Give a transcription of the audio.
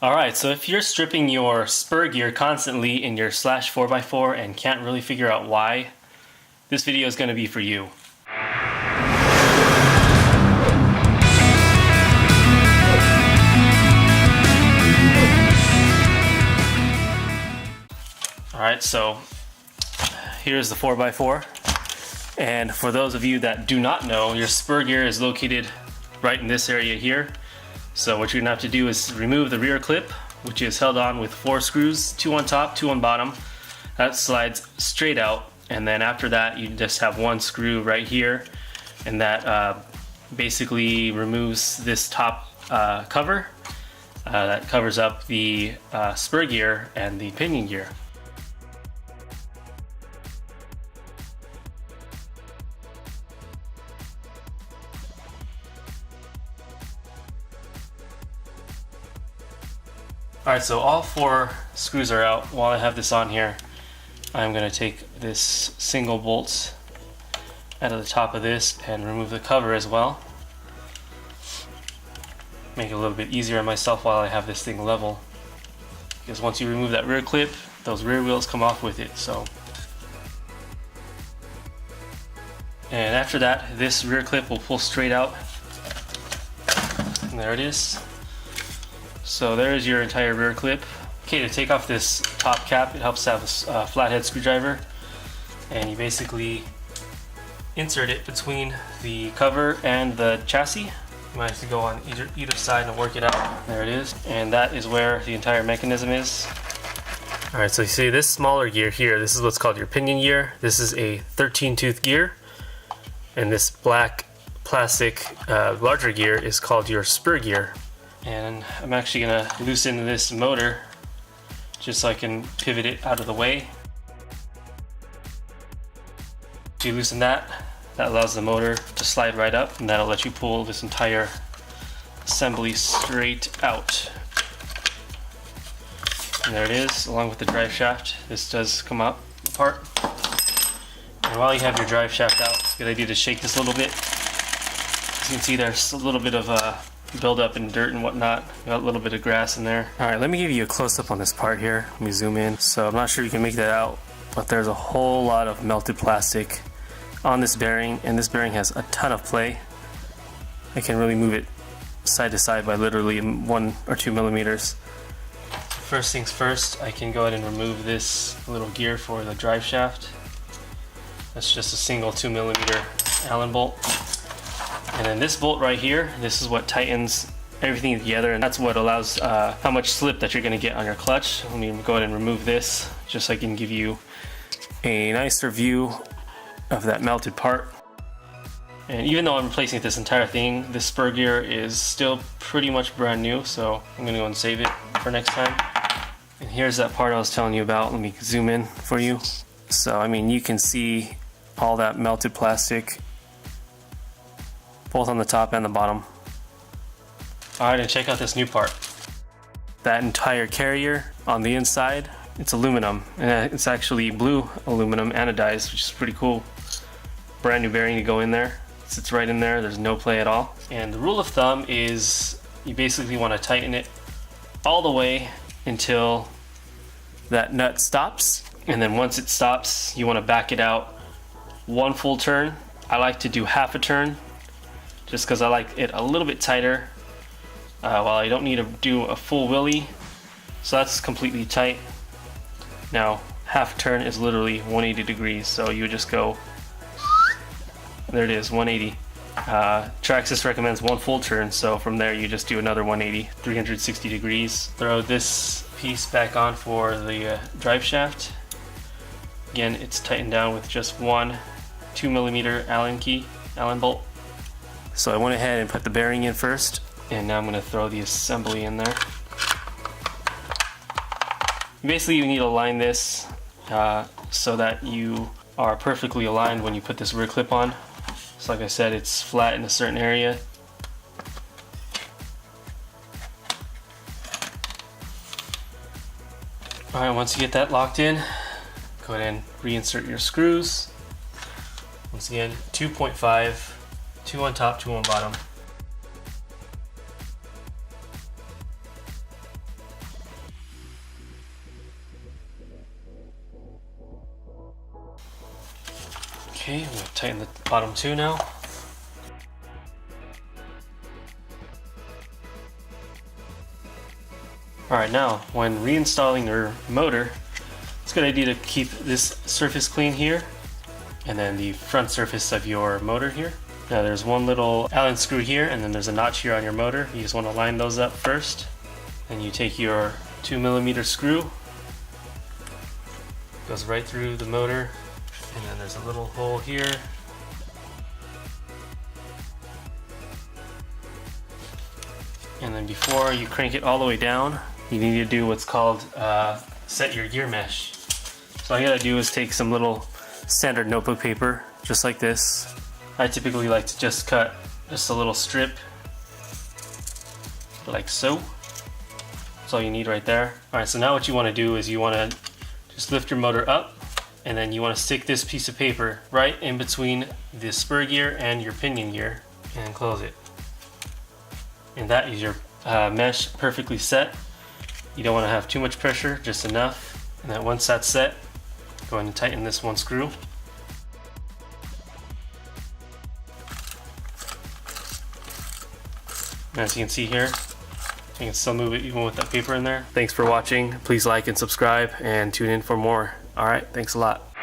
Alright, so if you're stripping your spur gear constantly in your Slash 4x4 and can't really figure out why, this video is going to be for you. Alright, so here's the 4x4, and for those of you that do not know, your spur gear is located right in this area here. So what you're going to have to do is remove the rear clip, which is held on with 4 screws, 2 on top, 2 on bottom. That slides straight out, and then after that you just have 1 screw right here, and that basically removes this top cover that covers up the spur gear and the pinion gear. Alright, so all 4 screws are out. While I have this on here, I'm going to take this single bolt out of the top of this and remove the cover as well. Make it a little bit easier on myself while I have this thing level. Because once you remove that rear clip, those rear wheels come off with it. So, and after that, this rear clip will pull straight out. And there it is. So there's your entire rear clip. Okay, to take off this top cap, it helps to have a flathead screwdriver, and you basically insert it between the cover and the chassis. You might have to go on either side and work it out. There it is, and that is where the entire mechanism is. Alright, so you see this smaller gear here, this is what's called your pinion gear. This is a 13-tooth gear, and this black plastic larger gear is called your spur gear. And I'm actually going to loosen this motor just so I can pivot it out of the way. If you loosen that, that allows the motor to slide right up, and that'll let you pull this entire assembly straight out. And there it is, along with the drive shaft. This does come out apart. And while you have your drive shaft out, it's a good idea to shake this a little bit. As you can see, there's a little bit of build up in dirt and whatnot. Got a little bit of grass in there. Alright, let me give you a close-up on this part here. Let me zoom in. So I'm not sure you can make that out, but there's a whole lot of melted plastic on this bearing, and this bearing has a ton of play. I can really move it side to side by literally 1 or 2 millimeters. First things first, I can go ahead and remove this little gear for the drive shaft. That's just a single 2 millimeter Allen bolt. And then this bolt right here, this is what tightens everything together, and that's what allows how much slip that you're going to get on your clutch. Let me go ahead and remove this just so I can give you a nicer view of that melted part. And even though I'm replacing this entire thing, this spur gear is still pretty much brand new, so I'm going to go and save it for next time. And here's that part I was telling you about. Let me zoom in for you. So I mean, you can see all that melted plastic both on the top and the bottom. Alright, and check out this new part. That entire carrier on the inside, it's aluminum, and it's actually blue aluminum anodized, which is pretty cool. Brand new bearing to go in there. It sits right in there, there's no play at all. And the rule of thumb is you basically want to tighten it all the way until that nut stops, and then once it stops, you want to back it out 1 full turn. I like to do half a turn, just because I like it a little bit tighter, while I don't need to do a full wheelie. So that's completely tight. Now half turn is literally 180 degrees, so you would just go, there it is, 180. Traxxas recommends 1 full turn, so from there you just do another 180, 360 degrees. Throw this piece back on for the drive shaft. Again, it's tightened down with just 1 2 millimeter Allen bolt. So I went ahead and put the bearing in first, and now I'm going to throw the assembly in there. Basically, you need to align this so that you are perfectly aligned when you put this rear clip on. So like I said, it's flat in a certain area. Alright, once you get that locked in, go ahead and reinsert your screws. Once again, 2.5, 2 on top, 2 on bottom. Okay, I'm going to tighten the bottom two now. Alright, now when reinstalling your motor, it's a good idea to keep this surface clean here and then the front surface of your motor here. Now there's one little Allen screw here and then there's a notch here on your motor. You just want to line those up first. Then you take your 2mm screw, goes right through the motor, and then there's a little hole here. And then before you crank it all the way down, you need to do what's called set your gear mesh. So all you gotta do is take some little standard notebook paper, just like this. I typically like to just cut just a little strip, like so. That's all you need right there. Alright, so now what you want to do is you want to just lift your motor up, and then you want to stick this piece of paper right in between the spur gear and your pinion gear and close it. And that is your mesh perfectly set. You don't want to have too much pressure, just enough. And then once that's set, go ahead and tighten this one screw. And as you can see here, you can still move it even with that paper in there. Thanks for watching. Please like and subscribe and tune in for more. Alright, thanks a lot.